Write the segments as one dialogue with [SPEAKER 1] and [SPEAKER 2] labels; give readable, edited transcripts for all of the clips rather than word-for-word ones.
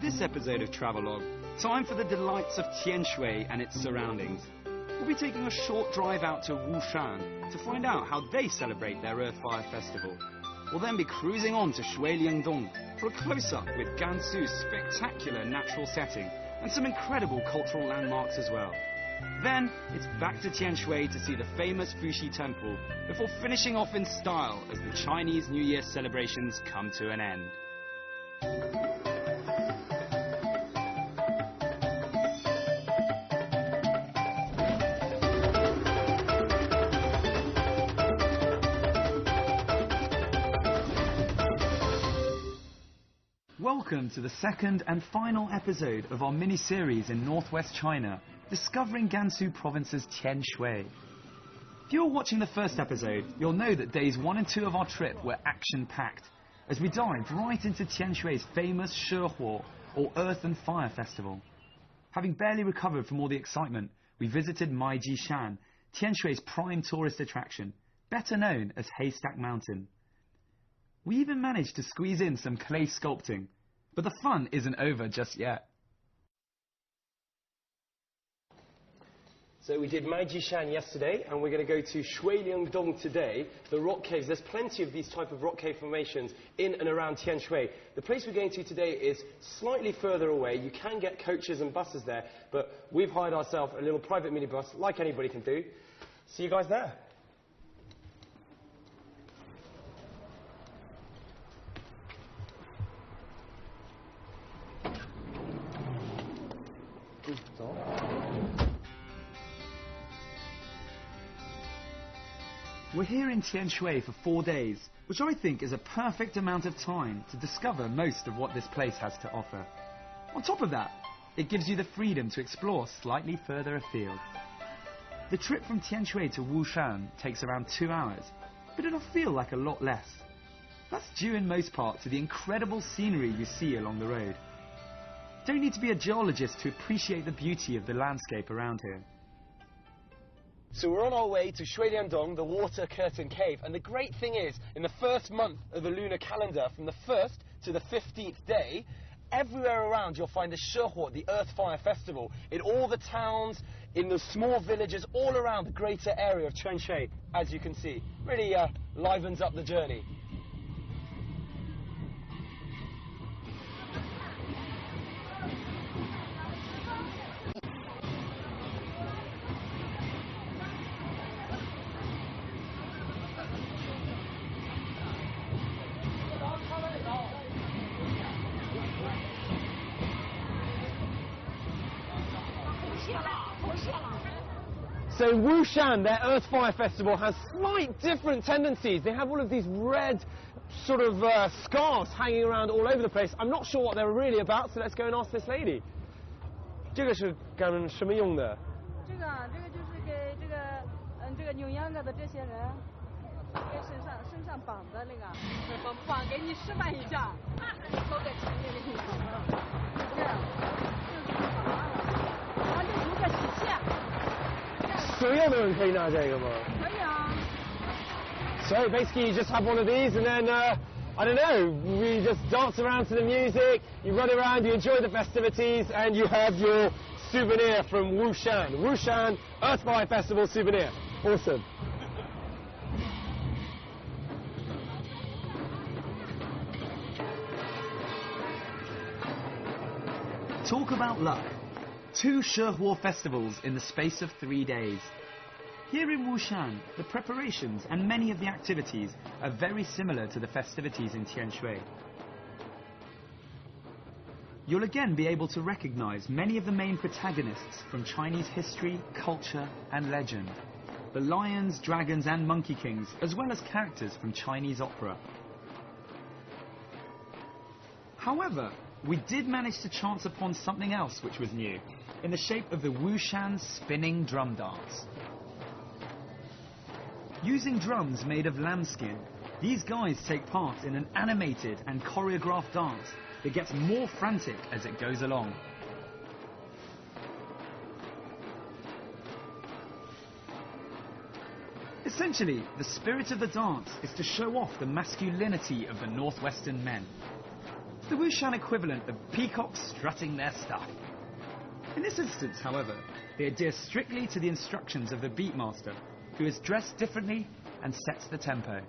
[SPEAKER 1] this episode of Travelogue, time for the delights of TIANSHUI and its surroundings. We'll be taking a short drive out to Wushan to find out how they celebrate their Earth Fire Festival. We'll then be cruising on to Shuiliangdong for a close-up with Gansu's spectacular natural setting and some incredible cultural landmarks as well. Then, it's back to TIANSHUI to see the famous Fuxi Temple before finishing off in style as the Chinese New Year celebrations come to an end. Welcome to the second and final episode of our mini-series in northwest China, discovering Gansu Province's TIANSHUI. If you were watching the first episode, you'll know that days 1 and 2 of our trip were action-packed, as we dived right into TIANSHUI's famous Ⅱ or Earth and Fire Festival. Having barely recovered from all the excitement, we visited Maijishan, TIANSHUI's prime tourist attraction, better known as Haystack Mountain. We even managed to squeeze in some clay sculpting, but the fun isn't over just yet.
[SPEAKER 2] So we did Maijishan yesterday, and we're going to go to Shuiliangdong today, the rock caves. There's plenty of these type of rock cave formations in and around TIANSHUI. The place we're going to today is slightly further away. You can get coaches and buses there, but we've hired ourselves a little private minibus, like anybody can do. See you guys there.
[SPEAKER 1] We're here in TIANSHUI for 4 days, which I think is a perfect amount of time to discover most of what this place has to offer. On top of that, it gives you the freedom to explore slightly further afield. The trip from TIANSHUI to Wushan takes around 2 hours, but it'll feel like a lot less. That's due in most part to the incredible scenery you see along the road. Don't need to be a geologist to appreciate the beauty of the landscape around here.
[SPEAKER 2] So we're on our way to Shuiliangdong, the water curtain cave, and the great thing is, in the first month of the lunar calendar, from the 1st to the 15th day, everywhere around you'll find the Ⅱ, the Earth Fire Festival, in all the towns, in the small villages, all around the greater area of TIANSHUI, as you can see. Really livens up the journey. So Wushan, their Earth Fire Festival, has slight different tendencies. They have all of these red sort of scarves hanging around all over the place. I'm not sure what they're really about, so let's go and ask this lady. 这个是干什么用的？
[SPEAKER 3] 这个就是给这个扭秧歌的这些人，给身上绑的那个，绑给你示范一下，抽在前面那个，对，就是绑上了，然后就有个喜气。
[SPEAKER 2] 所有的人可以拿这个吗？
[SPEAKER 3] 可以啊。
[SPEAKER 2] So basically you just have one of these and then, I don't know, we just dance around to the music, you run around, you enjoy the festivities, and you have your souvenir from Wushan. Wushan Earth Fire Festival souvenir. Awesome.
[SPEAKER 1] Talk about luck. 2 Ⅱ festivals in the space of 3 days. Here in Wushan, the preparations and many of the activities are very similar to the festivities in TIANSHUI. You'll again be able to recognize many of the main protagonists from Chinese history, culture and legend. The lions, dragons and monkey kings, as well as characters from Chinese opera. However, we did manage to chance upon something else which was new, in the shape of the Wushan spinning drum dance. Using drums made of lambskin, these guys take part in an animated and choreographed dance that gets more frantic as it goes along. Essentially, the spirit of the dance is to show off the masculinity of the northwestern men. the Wushan equivalent of peacocks strutting their stuff. In this instance, however, they adhere strictly to the instructions of the beatmaster, who is dressed differently and sets the tempo.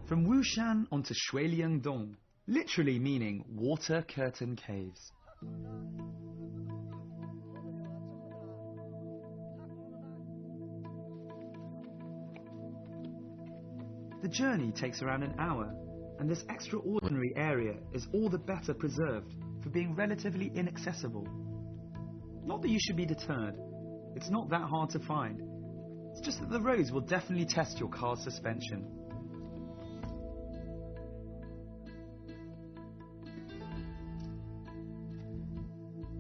[SPEAKER 1] From Wushan onto Shui-Liang-dong, literally meaning water curtain caves. The journey takes around an hour, and this extraordinary area is all the better preserved for being relatively inaccessible. Not that you should be deterred, it's not that hard to find. It's just that the roads will definitely test your car's suspension.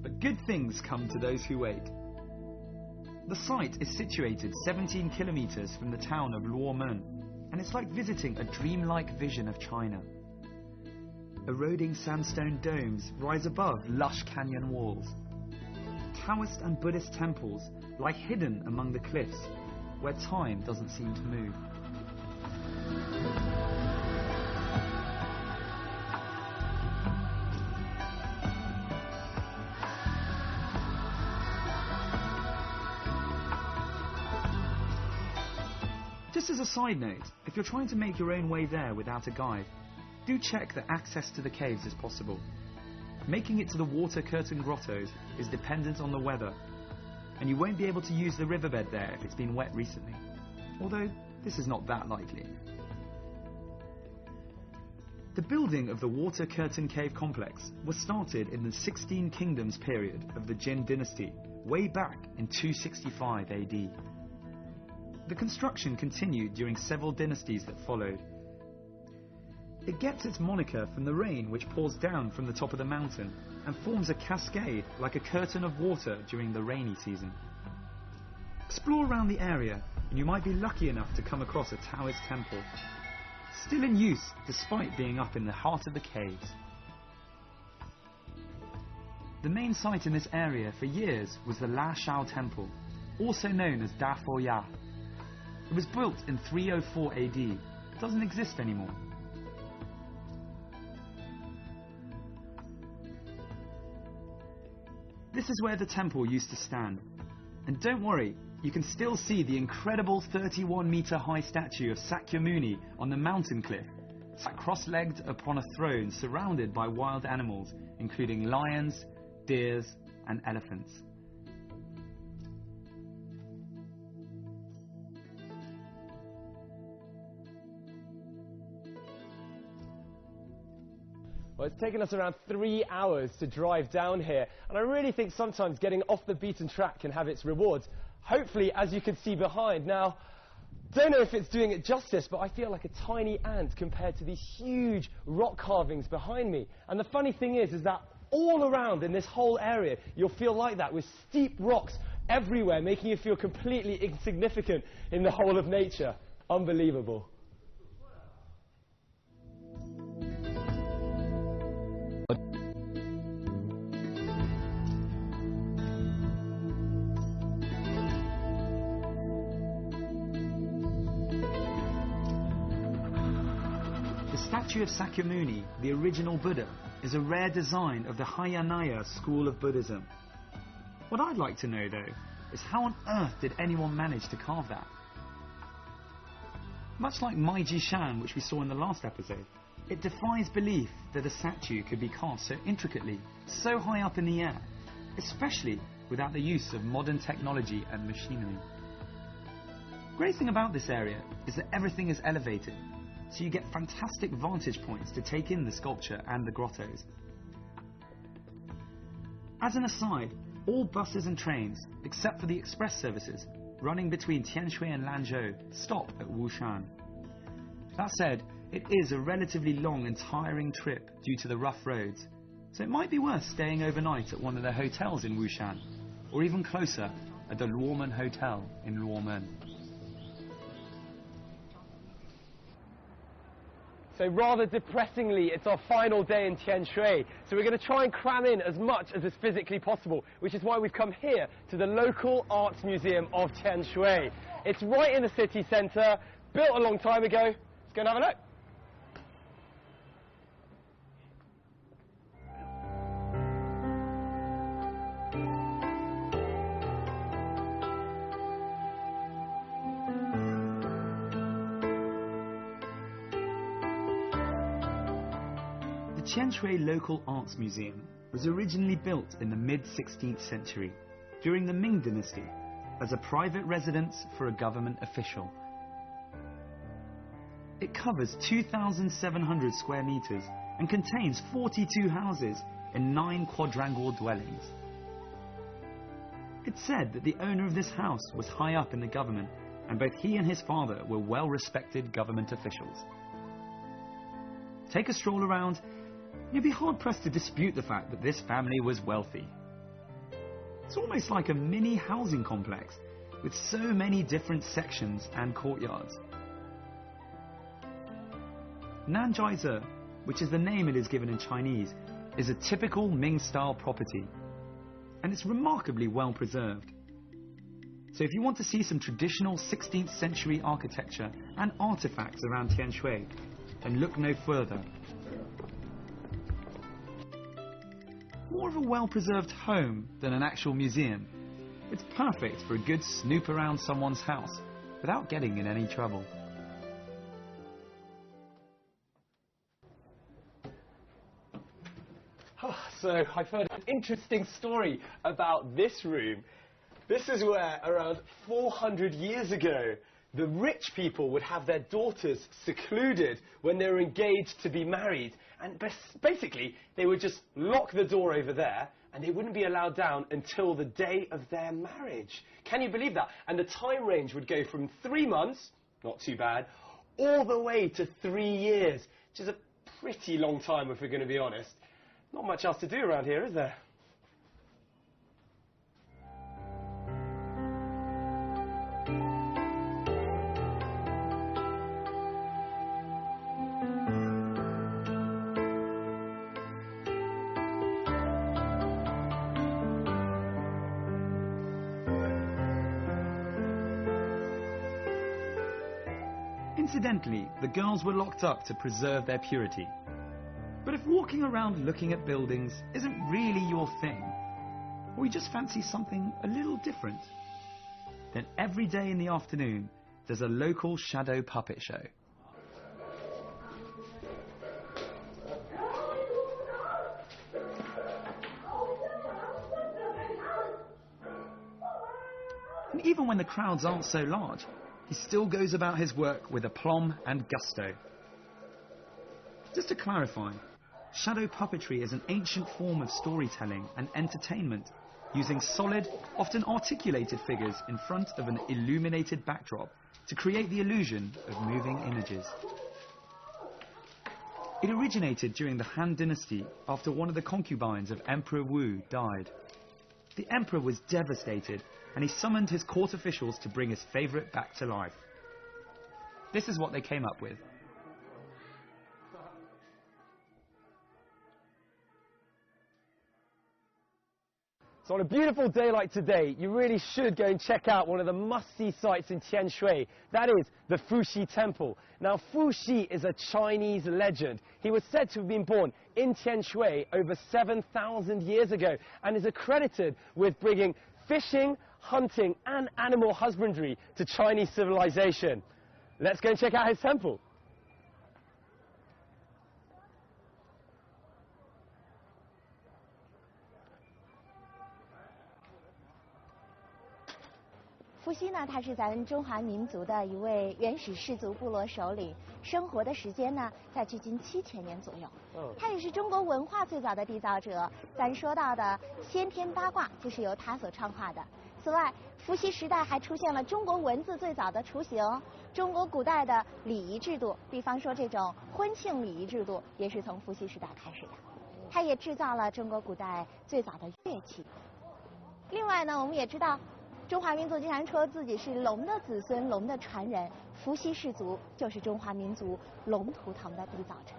[SPEAKER 1] But good things come to those who wait. The site is situated 17 kilometers from the town of Luomen, and it's like visiting a dreamlike vision of China. Eroding sandstone domes rise above lush canyon walls. Taoist and Buddhist temples lie hidden among the cliffs, where time doesn't seem to move. Just as a side note, if you're trying to make your own way there without a guide, do check that access to the caves is possible. Making it to the water curtain grottos is dependent on the weather, and you won't be able to use the riverbed there if it's been wet recently, although this is not that likely. The building of the water curtain cave complex was started in the 16 Kingdoms period of the Jin dynasty, way back in 265 AD. The construction continued during several dynasties that followed. It gets its moniker from the rain which pours down from the top of the mountain and forms a cascade like a curtain of water during the rainy season. Explore around the area and you might be lucky enough to come across a Taoist temple, still in use despite being up in the heart of the caves. The main site in this area for years was the La Shao Temple, also known as Da Fo Ya. It was built in 304 AD. It doesn't exist anymore. This is where the temple used to stand. And don't worry, you can still see the incredible 31-meter high statue of Sakyamuni on the mountain cliff, sat cross-legged upon a throne surrounded by wild animals, including lions, deers, and elephants.
[SPEAKER 2] Well, it's taken us around 3 hours to drive down here, and I really think sometimes getting off the beaten track can have its rewards. Hopefully, as you can see behind. Now, don't know if it's doing it justice, but I feel like a tiny ant compared to these huge rock carvings behind me. And the funny thing is that all around in this whole area, you'll feel like that, with steep rocks everywhere, making you feel completely insignificant in the whole of nature. Unbelievable.
[SPEAKER 1] The statue of Sakyamuni, the original Buddha, is a rare design of the Mahayana school of Buddhism. What I'd like to know, though, is how on earth did anyone manage to carve that? Much like Meiji Shan, which we saw in the last episode, it defies belief that a statue could be carved so intricately, so high up in the air, especially without the use of modern technology and machinery. Great thing about this area is that everything is elevated, so you get fantastic vantage points to take in the sculpture and the grottos. As an aside, all buses and trains, except for the express services, running between Tianshui and Lanzhou, stop at Wushan. That said, it is a relatively long and tiring trip due to the rough roads, so it might be worth staying overnight at one of the hotels in Wushan, or even closer, at the Luomen Hotel in Luomen.
[SPEAKER 2] So rather depressingly, it's our final day in TIANSHUI. So we're going to try and cram in as much as is physically possible, which is why we've come here to the local arts museum of TIANSHUI. It's right in the city centre, built a long time ago. Let's go and have a look.
[SPEAKER 1] The TIANSHUI Local Arts Museum was originally built in the mid-16th century during the Ming Dynasty as a private residence for a government official. It covers 2,700 square meters and contains 42 houses in 9 quadrangular dwellings. It's said that the owner of this house was high up in the government, and both he and his father were well-respected government officials. Take a stroll around, you'd be hard-pressed to dispute the fact that this family was wealthy. It's almost like a mini housing complex with so many different sections and courtyards. Nanjize, which is the name it is given in Chinese, is a typical Ming-style property, and it's remarkably well preserved. So if you want to see some traditional 16th century architecture and artifacts around TIANSHUI, then look no further. More of a well-preserved home than an actual museum, it's perfect for a good snoop around someone's house without getting in any trouble.
[SPEAKER 2] So I've heard an interesting story about this room. This is where around 400 years ago the rich people would have their daughters secluded when they were engaged to be married, and basically they would just lock the door over there and they wouldn't be allowed down until the day of their marriage. Can you believe that? And the time range would go from 3 months, not too bad, all the way to 3 years, which is a pretty long time if we're going to be honest. Not much else to do around here, is there?
[SPEAKER 1] Incidentally, the girls were locked up to preserve their purity. But if walking around looking at buildings isn't really your thing, or you just fancy something a little different, then every day in the afternoon there's a local shadow puppet show. And even when the crowds aren't so large, he still goes about his work with aplomb and gusto. Just to clarify, shadow puppetry is an ancient form of storytelling and entertainment, using solid, often articulated figures in front of an illuminated backdrop to create the illusion of moving images. It originated during the Han Dynasty after one of the concubines of Emperor Wu died. The emperor was devastated, and he summoned his court officials to bring his favourite back to life. This is what they came up with.
[SPEAKER 2] So on a beautiful day like today, you really should go and check out one of the must-see sites in TIANSHUI. That is the Fuxi Temple. Now, Fuxi is a Chinese legend. He was said to have been born in TIANSHUI over 7,000 years ago and is accredited with bringing fishing, hunting and animal husbandry to Chinese civilization. Let's go and check out his temple.
[SPEAKER 4] 伏羲呢，他是咱中华民族的一位原始氏族部落首领，生活的时间呢，在距今7000年左右。他也是中国文化最早的缔造者。咱说到的先天八卦就是由他所创化的。此外，伏羲时代还出现了中国文字最早的雏形。中国古代的礼仪制度，比方说这种婚庆礼仪制度，也是从伏羲时代开始的。他也制造了中国古代最早的乐器。另外呢，我们也知道，中华民族经常说自己是龙的子孙、龙的传人，伏羲氏族就是中华民族龙图腾的缔造者。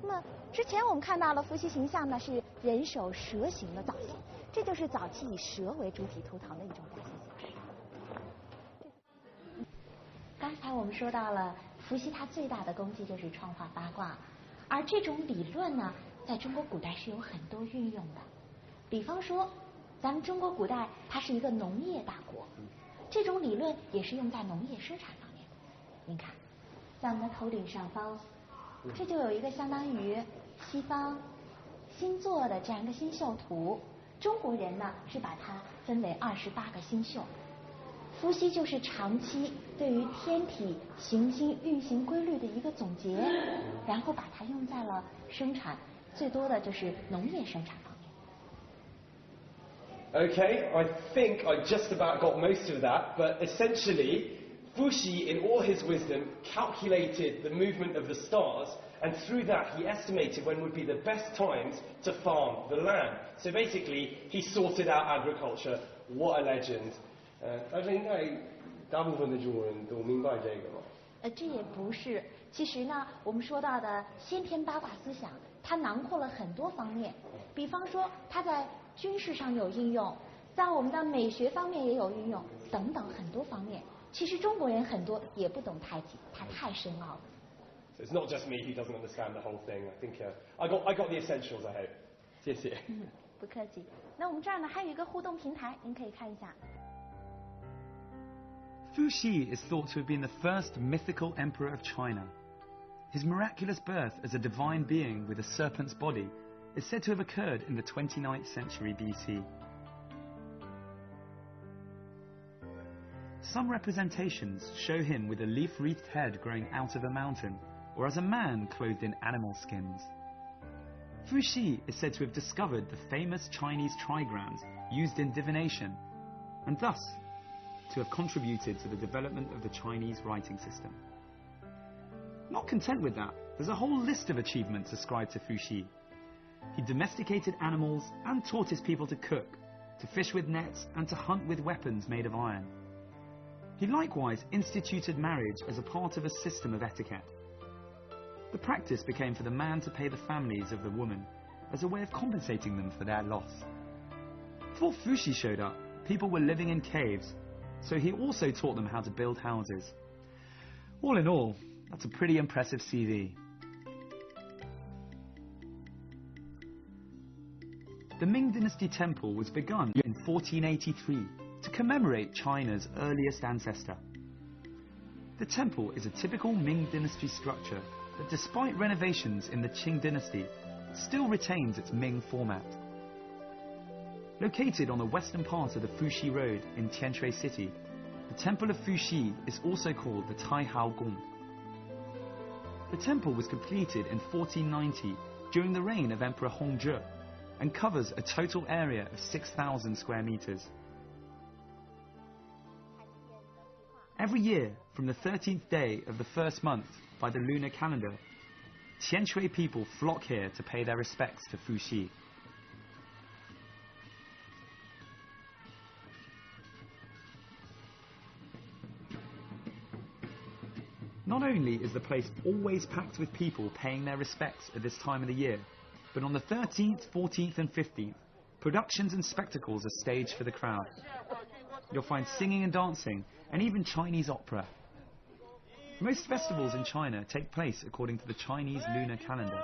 [SPEAKER 4] 那么之前我们看到了伏羲形象呢是人首蛇形的造型，这就是早期以蛇为主体图腾的一种表现形式。刚才我们说到了伏羲他最大的功绩就是创化八卦，而这种理论呢，在中国古代是有很多运用的。比方说，咱们中国古代它是一个农业大国，这种理论也是用在农业生产方面的。您看，在我们的头顶上方，这就有一个相当于西方星座的这样一个星宿图。中国人呢是把它分为28个星宿。伏羲就是长期对于天体行星运行规律的一个总结，然后把它用在了生产，最多的就是农业生产方面。
[SPEAKER 2] Okay, I think I just about got most of that, but essentially, Fuxi, in all his wisdom, calculated the movement of the stars, and through that he estimated when would be the best times to farm the land. So basically, he sorted out agriculture. What a legend. 但是应该大部分的中国人都明白这个吗？
[SPEAKER 4] 这也不是。其实呢，我们说到的先天八卦思想，它囊括了很多方面。比方说，它在军事上有应用，在我们的美学方面也有运用，等等很多方面。其实中国人很多也不懂太极，它太深奥了。
[SPEAKER 2] So it's not just me who doesn't understand the whole thing. I think I got the essentials. I hope. 谢谢。
[SPEAKER 4] 不客气。那我们这儿呢还有一个互动平台，您可以看一下。
[SPEAKER 1] Fuxi is thought to have been the first mythical emperor of China. His miraculous birth as a divine being with a serpent's body is said to have occurred in the 29th century BC. Some representations show him with a leaf-wreathed head growing out of a mountain, or as a man clothed in animal skins. Fuxi is said to have discovered the famous Chinese trigrams used in divination, and thus to have contributed to the development of the Chinese writing system. Not content with that, there's a whole list of achievements ascribed to Fuxi. He domesticated animals and taught his people to cook, to fish with nets, and to hunt with weapons made of iron. He likewise instituted marriage as a part of a system of etiquette. The practice became for the man to pay the families of the woman as a way of compensating them for their loss. Before Fuxi showed up, people were living in caves, so he also taught them how to build houses. All in all, that's a pretty impressive CV. The Ming Dynasty temple was begun in 1483 to commemorate China's earliest ancestor. The temple is a typical Ming Dynasty structure that, despite renovations in the Qing Dynasty, still retains its Ming format. Located on the western part of the Fuxi Road in TIANSHUI City, the Temple of Fuxi is also called the Taihao Gong. The temple was completed in 1490 during the reign of Emperor Hongzhi and covers a total area of 6,000 square meters. Every year, from the 13th day of the first month by the lunar calendar, TIANSHUI people flock here to pay their respects to Fuxi. Not only is the place always packed with people paying their respects at this time of the year, but on the 13th, 14th and 15th, productions and spectacles are staged for the crowd. You'll find singing and dancing, and even Chinese opera. Most festivals in China take place according to the Chinese lunar calendar,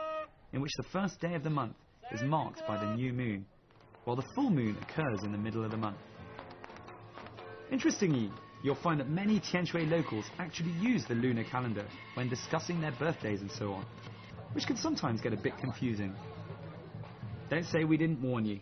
[SPEAKER 1] in which the first day of the month is marked by the new moon, while the full moon occurs in the middle of the month. Interestingly, you'll find that many TIANSHUI locals actually use the lunar calendar when discussing their birthdays and so on, which can sometimes get a bit confusing. Don't say we didn't warn you.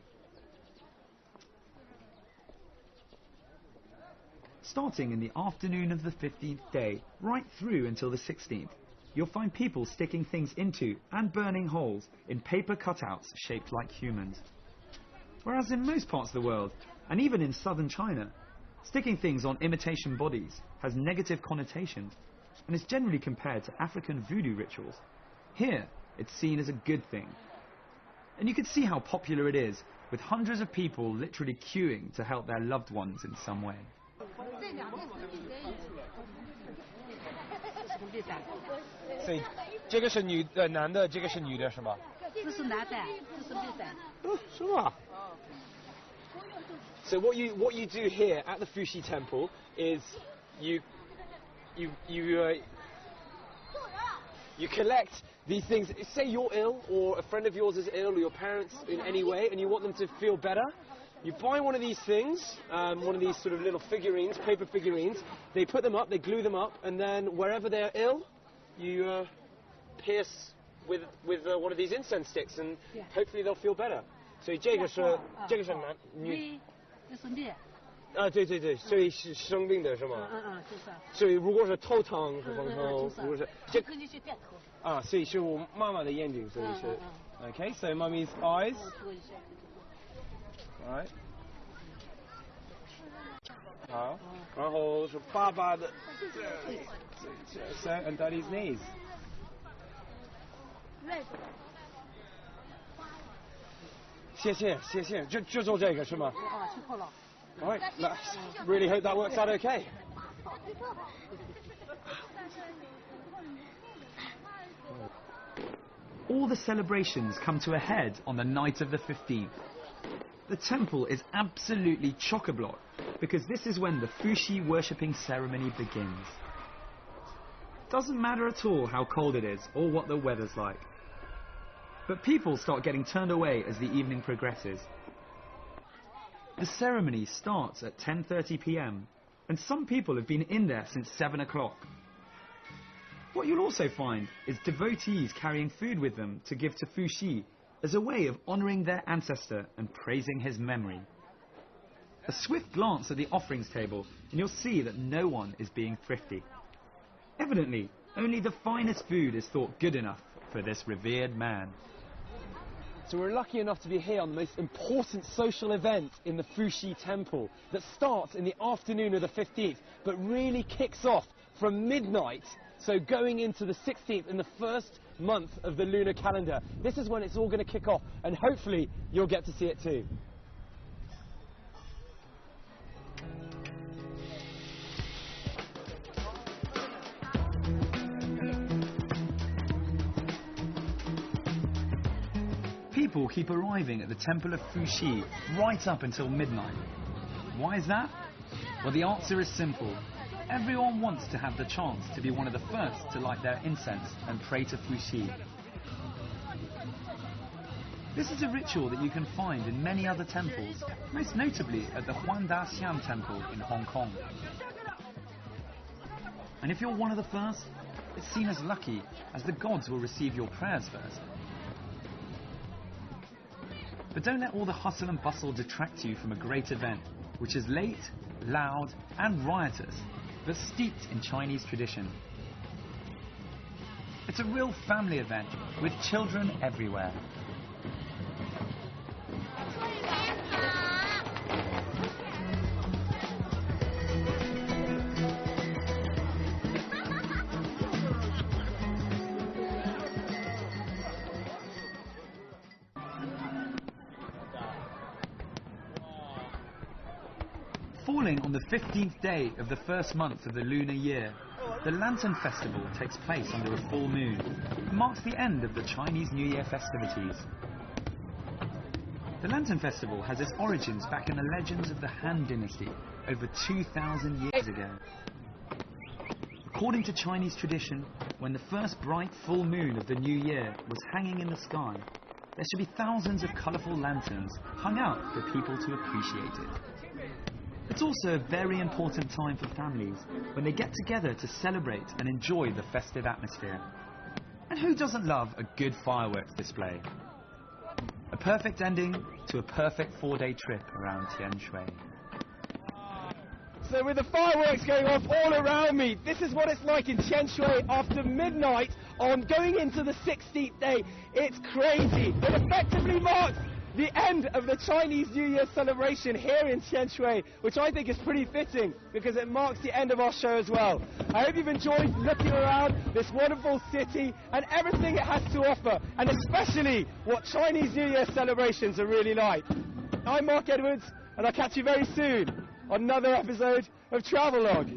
[SPEAKER 1] Starting in the afternoon of the 15th day, right through until the 16th, you'll find people sticking things into and burning holes in paper cutouts shaped like humans. Whereas in most parts of the world, and even in southern China, sticking things on imitation bodies has negative connotations and is generally compared to African voodoo rituals. Here, it's seen as a good thing. And you can see how popular it is with hundreds of people literally queuing to help their loved ones in some way.
[SPEAKER 2] So, 这个是女的，男的，这个是女的，是吧？
[SPEAKER 3] 这是男的，这是女的。
[SPEAKER 2] 是吗？ So what you do here at the Fuxi Temple is you collect these things. Say you're ill, or a friend of yours is ill, or your parents in any way, and you want them to feel better. You buy one of these things, one of these sort of little figurines, paper figurines. They put them up, they glue them up, and then wherever they're ill, you pierce with one of these incense sticks, and hopefully they'll feel better. So 这个是男女。
[SPEAKER 3] 这是女。
[SPEAKER 2] 对对对，所以是生病的是吗？
[SPEAKER 3] 就是。
[SPEAKER 2] 所以如果是头疼是风头，如果是
[SPEAKER 3] 这可以去点头。
[SPEAKER 2] 所以是我妈妈的眼睛，所以是。Okay, so mommy's eyes. Right. 好，然后是爸爸的这 and daddy's knees. 谢谢，就做这个是吗？
[SPEAKER 3] 辛苦了。
[SPEAKER 2] All right, really hope that works out okay.
[SPEAKER 1] All the celebrations come to a head on the night of the 15th. The temple is absolutely chock-a-block because this is when the Fuxi worshipping ceremony begins. Doesn't matter at all how cold it is or what the weather's like. But people start getting turned away as the evening progresses. The ceremony starts at 10:30 p.m. and some people have been in there since 7 o'clock. What you'll also find is devotees carrying food with them to give to Fuxi as a way of honouring their ancestor and praising his memory. A swift glance at the offerings table and you'll see that no one is being thrifty. Evidently, only the finest food is thought good enough for this revered man.
[SPEAKER 2] So we're lucky enough to be here on the most important social event in the Fuxi Temple that starts in the afternoon of the 15th, but really kicks off from midnight, so going into the 16th in the first month of the lunar calendar. This is when it's all going to kick off, and hopefully you'll get to see it too.
[SPEAKER 1] People keep arriving at the Temple of Fuxi right up until midnight. Why is that? Well, the answer is simple. Everyone wants to have the chance to be one of the first to light their incense and pray to Fuxi. This is a ritual that you can find in many other temples, most notably at the Huangdaxian Temple in Hong Kong. And if you're one of the first, it's seen as lucky, as the gods will receive your prayers first. But don't let all the hustle and bustle detract you from a great event, which is late, loud and riotous, but steeped in Chinese tradition. It's a real family event, with children everywhere. Falling on the 15th day of the first month of the lunar year, the Lantern Festival takes place under a full moon and marks the end of the Chinese New Year festivities. The Lantern Festival has its origins back in the legends of the Han Dynasty over 2,000 years ago. According to Chinese tradition, when the first bright full moon of the new year was hanging in the sky, there should be thousands of colourful lanterns hung out for people to appreciate it. It's also a very important time for families when they get together to celebrate and enjoy the festive atmosphere. And who doesn't love a good fireworks display? A perfect ending to a perfect 4-day trip around TIANSHUI.
[SPEAKER 2] So with the fireworks going off all around me, this is what it's like in TIANSHUI after midnight on going into the 16th day. It's crazy. It effectively marks the end of the Chinese New Year celebration here in TIANSHUI, which I think is pretty fitting because it marks the end of our show as well. I hope you've enjoyed looking around this wonderful city and everything it has to offer, and especially what Chinese New Year celebrations are really like. I'm Mark Edwards, and I'll catch you very soon on another episode of Travelogue.